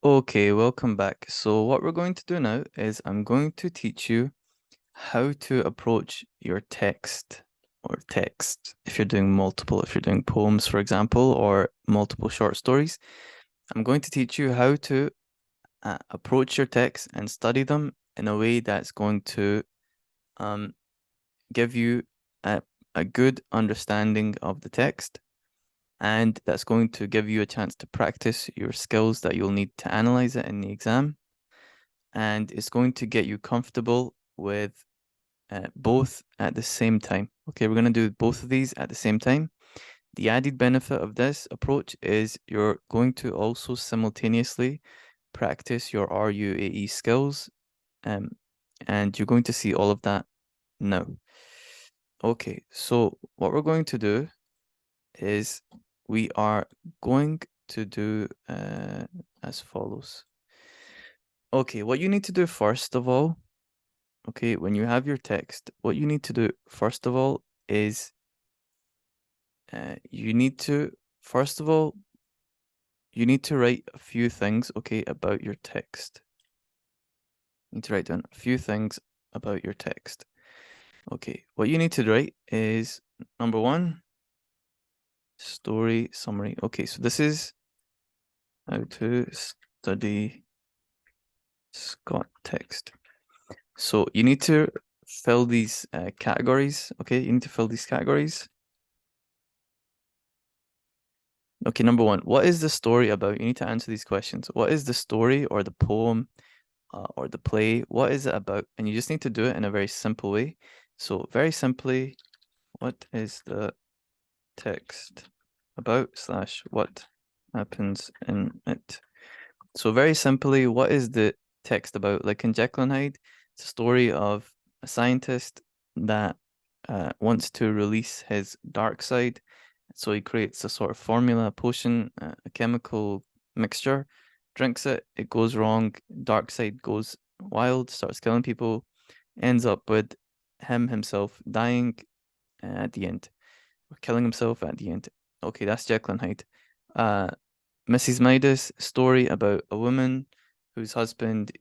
Okay, welcome back. So what we're going to do now is I'm going to teach you how to approach your text or text. If you're doing if you're doing poems, for example, or multiple short stories, I'm going to teach you how to approach your text and study them in a way that's going to um, give you a, a good understanding of the text, and that's going to give you a chance to practice your skills that you'll need to analyze it in the exam. And it's going to get you comfortable with both at the same time. Okay, we're going to do both of these at the same time. The added benefit of this approach is you're going to also simultaneously practice your RUAE skills, um, and you're going to see all of that now. Okay, so what we're going to do is we are going to do as follows. Okay, what you need to do first of all, okay, when you have your text, what you need to do first of all is you need to, first of all, you need to write a few things, okay, about your text. You need to write down a few things about your text. Okay, what you need to write is number one, story summary. Okay, so this is how to study Scot text. So you need to fill these categories, okay? You need to fill these categories. Okay, number one, what is the story about? You need to answer these questions. What is the story or the poem or the play? What is it about? And you just need to do it in a very simple way. So very simply, what is the text about / what happens in it? So very simply, what is the text about? Like in Jekyll and Hyde, it's a story of a scientist that wants to release his dark side. So he creates a sort of formula, a potion, a chemical mixture, drinks it, it goes wrong, dark side goes wild, starts killing people, ends up with himself dying at the end, or killing himself at the end. Okay, that's Jekyll and Hyde. Mrs. Midas story about a woman whose husband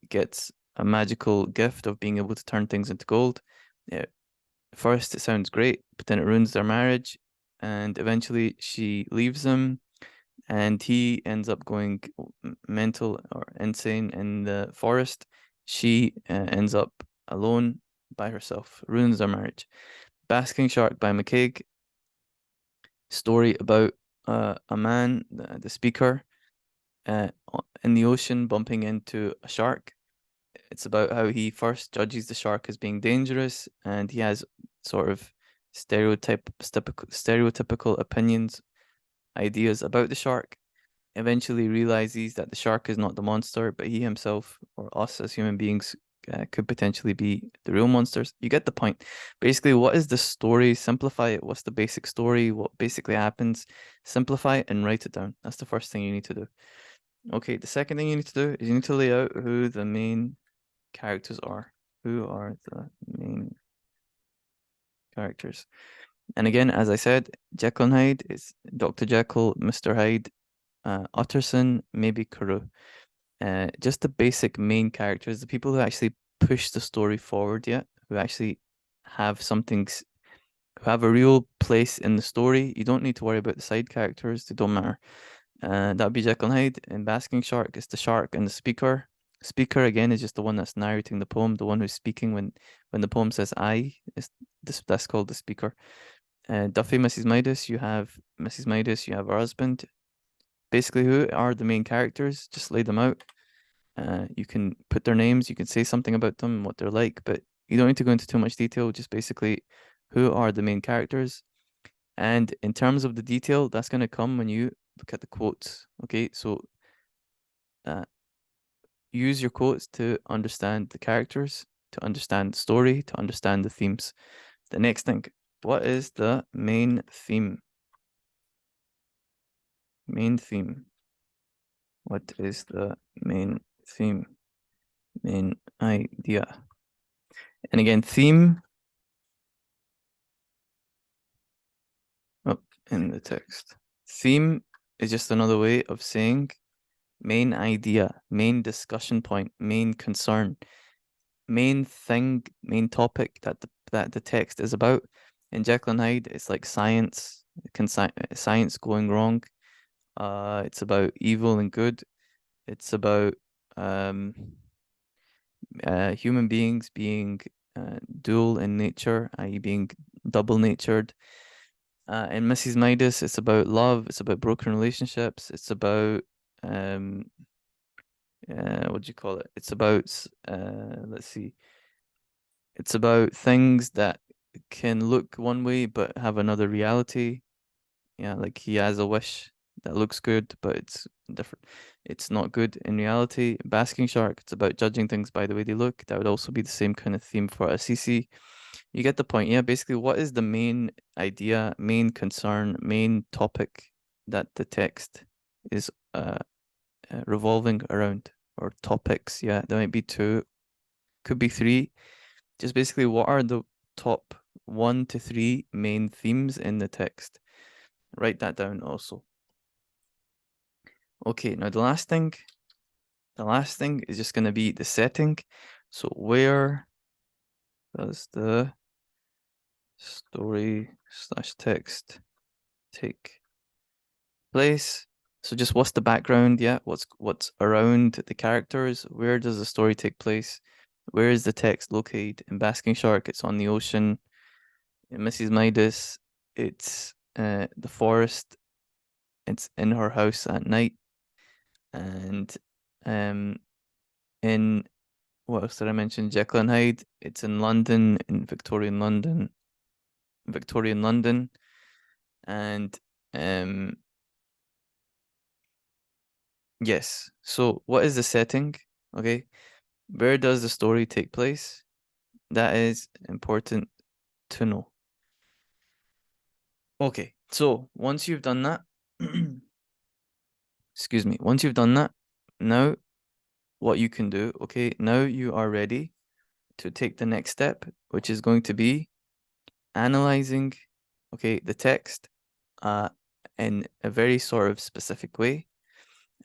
gets a magical gift of being able to turn things into gold. First, it sounds great, but then it ruins their marriage, and eventually she leaves him, and he ends up going mental or insane in the forest. She ends up alone by herself, ruins their marriage. Basking Shark by McCaig, story about a man, the speaker, in the ocean bumping into a shark. It's about how he first judges the shark as being dangerous, and he has sort of stereotypical opinions, ideas about the shark. Eventually realizes that the shark is not the monster, but he himself or us as human beings could potentially be the real monsters. You get the point. Basically, what is the story? Simplify it. What's the basic story? What basically happens? Simplify it and write it down. That's the first thing you need to do. Okay, the second thing you need to do is you need to lay out who the main characters are. Who are the main characters? And again, as I said, Jekyll and Hyde is Dr. Jekyll, Mr. Hyde, Utterson, maybe Carew. Just the basic main characters, the people who actually push the story forward yet, who actually have who have a real place in the story. You don't need to worry about the side characters, they don't matter. That'd be Jekyll and Hyde. In Basking Shark, it's the shark and the speaker. Speaker again is just the one that's narrating the poem, the one who's speaking when the poem says I. Is that's called the speaker. Duffy, Mrs. Midas, you have Mrs. Midas, you have her husband. Basically, who are the main characters? Just lay them out. You can put their names, you can say something about them, what they're like, but you don't need to go into too much detail. Just basically, who are the main characters? And in terms of the detail, that's going to come when you look at the quotes. Okay, so use your quotes to understand the characters, to understand the story, to understand the themes. The next thing, what is the main theme? Main theme. What is the main theme? Main idea. And again, theme up in the text. Theme is just another way of saying main idea, main discussion point, main concern, main thing, main topic that the text is about. In Jekyll and Hyde, it's like science, science going wrong. It's about evil and good. It's about um, human beings being dual in nature, i.e., being double natured. In Mrs. Midas, it's about love. It's about broken relationships. It's about what do you call it? It's about let's see. It's about things that can look one way but have another reality. Yeah, like he has a wish that looks good, but it's different. It's not good in reality. Basking Shark, it's about judging things by the way they look. That would also be the same kind of theme for Assisi. You get the point. Yeah, basically, what is the main idea, main concern, main topic that the text is revolving around, or topics? Yeah, there might be two, could be three. Just basically, what are the top 1 to 3 main themes in the text? Write that down also. Okay, now the last thing is just going to be the setting. So where does the story slash text take place? So just what's the background? Yeah, what's around the characters? Where does the story take place? Where is the text located? In Basking Shark, it's on the ocean. In Mrs. Midas, it's the forest. It's in her house at night. And um in what else did I mention? Jekyll and Hyde, it's in London, in Victorian London. And um yes. So what is the setting? Okay. Where does the story take place? That is important to know. Okay. So once you've done that, excuse me, once you've done that, now what you can do, okay, now you are ready to take the next step, which is going to be analyzing, okay, the text uh in a very sort of specific way.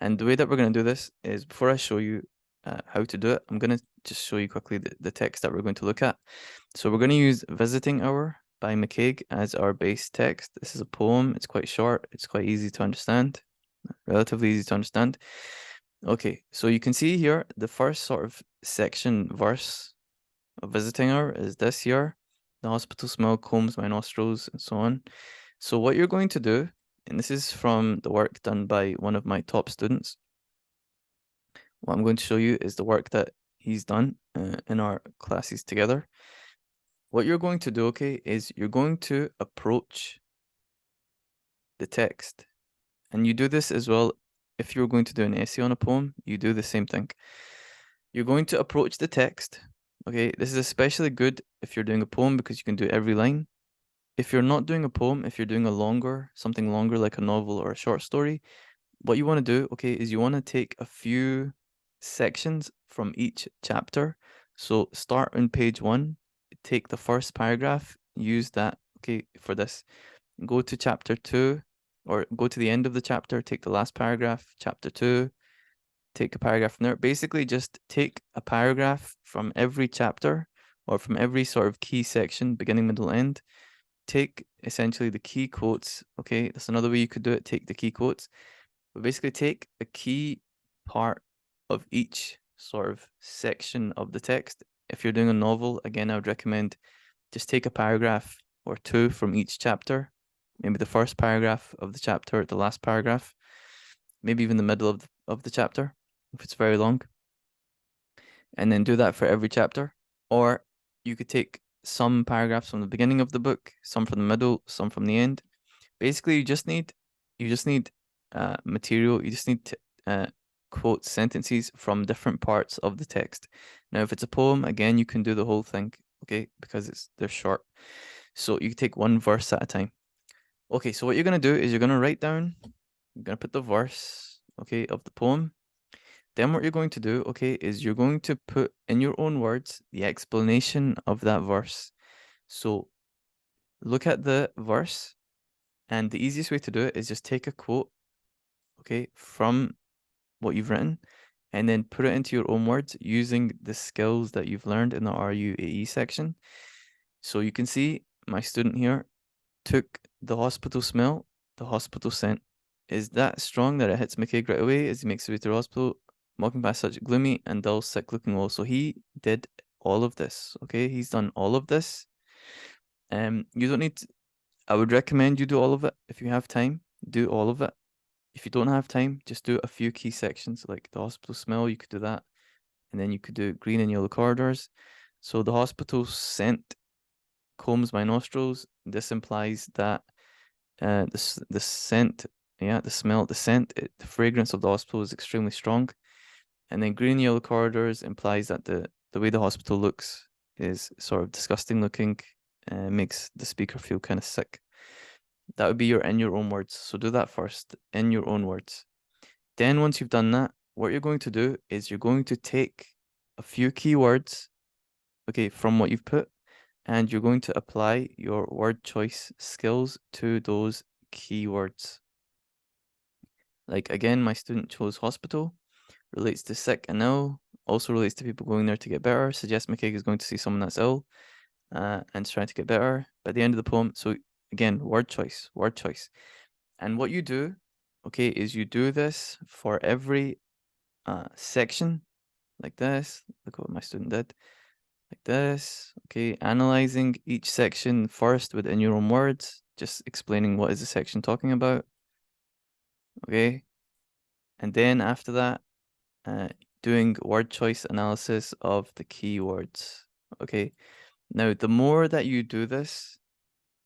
And the way that we're going to do this is, before I show you how to do it, I'm going to just show you quickly the text that we're going to look at. So we're going to use Visiting Hour by McCaig as our base text. This is a poem. It's quite short. It's quite easy to understand, relatively easy to understand. Okay, so you can see here the first sort of section verse of Visiting Hour is this here. The hospital smell combs my nostrils, and so on. So what you're going to do, and this is from the work done by one of my top students, what I'm going to show you is the work that he's done in our classes together. What you're going to do, okay, is you're going to approach the text. And you do this as well if you're going to do an essay on a poem, you do the same thing. You're going to approach the text. Okay, this is especially good if you're doing a poem because you can do every line. If you're not doing a poem, if you're doing something longer like a novel or a short story, what you want to do, okay, is you want to take a few sections from each chapter. So start on page 1, take the first paragraph, use that, okay, for this. Go to chapter 2, or go to the end of the chapter, take the last paragraph, chapter 2, take a paragraph from there. Basically, just take a paragraph from every chapter or from every sort of key section, beginning, middle, end. Take essentially the key quotes, okay? That's another way you could do it, take the key quotes. But basically take a key part of each sort of section of the text. If you're doing a novel, again, I would recommend just take a paragraph or two from each chapter. Maybe the first paragraph of the chapter, the last paragraph, maybe even the middle of the chapter, if it's very long. And then do that for every chapter. Or you could take some paragraphs from the beginning of the book, some from the middle, some from the end. Basically, you just need material. You just need to quote sentences from different parts of the text. Now, if it's a poem, again, you can do the whole thing, okay, because they're short. So you take one verse at a time. Okay, so what you're gonna do is you're gonna write down, you're gonna put the verse, okay, of the poem. Then what you're going to do, okay, is you're going to put in your own words the explanation of that verse. So look at the verse, and the easiest way to do it is just take a quote, okay, from what you've written, and then put it into your own words using the skills that you've learned in the RUAE section. So you can see my student here took the hospital smell, the hospital scent. Is that strong that it hits McCaig right away as he makes his way to the hospital, walking past such gloomy and dull, sick-looking wall? So he did all of this, okay? He's done all of this. You don't need to, I would recommend you do all of it. If you have time, do all of it. If you don't have time, just do a few key sections, like the hospital smell, you could do that. And then you could do green and yellow corridors. So the hospital scent combs my nostrils. This implies that the scent, yeah, the smell, the scent, the fragrance of the hospital is extremely strong. And then green and yellow corridors implies that the way the hospital looks is sort of disgusting looking, makes the speaker feel kind of sick. That would be in your own words. So do that first, in your own words. Then once you've done that, what you're going to do is you're going to take a few keywords, okay, from what you've put, and you're going to apply your word choice skills to those keywords. Like again, my student chose hospital, relates to sick and ill, also relates to people going there to get better, suggests McCaig is going to see someone that's ill, and is trying to get better. By the end of the poem, so again, word choice, word choice. And what you do, okay, is you do this for every section, like this. Look what my student did. Like this, okay, analyzing each section first within your own words, just explaining what is the section talking about, okay, and then after that, doing word choice analysis of the keywords, okay. Now, the more that you do this,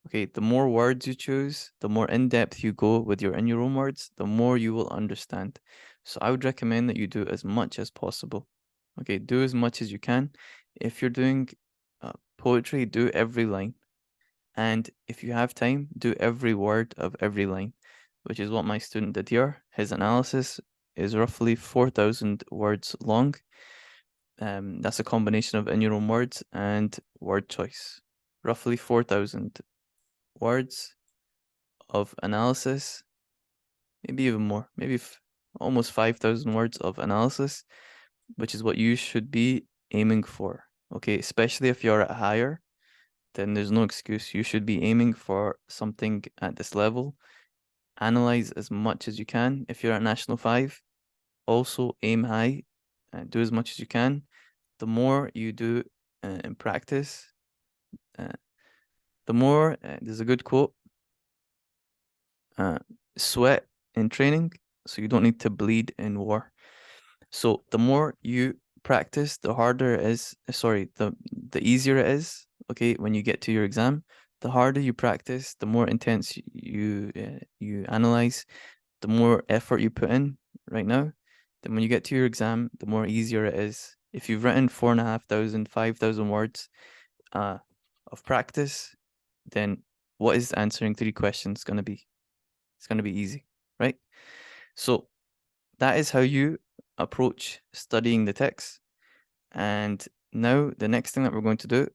okay, the more words you choose, the more in-depth you go with in your own words, the more you will understand. So I would recommend that you do as much as possible. Okay, do as much as you can. If you're doing poetry, do every line. And if you have time, do every word of every line, which is what my student did here. His analysis is roughly 4,000 words long. That's a combination of in your own words and word choice. Roughly 4,000 words of analysis, maybe even more, maybe almost 5,000 words of analysis, which is what you should be aiming for. Okay, especially if you're at higher, then there's no excuse. You should be aiming for something at this level. Analyze as much as you can. If you're at National 5, also aim high and do as much as you can. The more you do in practice, the more, there's a good quote, sweat in training, so you don't need to bleed in war. So the more you practice, the harder it is, the easier it is, okay, when you get to your exam. The harder you practice, the more intense you analyze, the more effort you put in right now. Then when you get to your exam, the more easier it is. If you've written 4,500, 5,000 words of practice, then what is answering 3 questions going to be? It's going to be easy, right? So that is how you approach studying the text. And now the next thing that we're going to do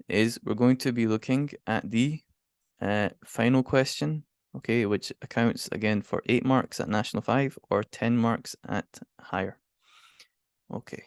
is we're going to be looking at the final question, okay, which accounts again for 8 marks at National 5 or 10 marks at higher. Okay.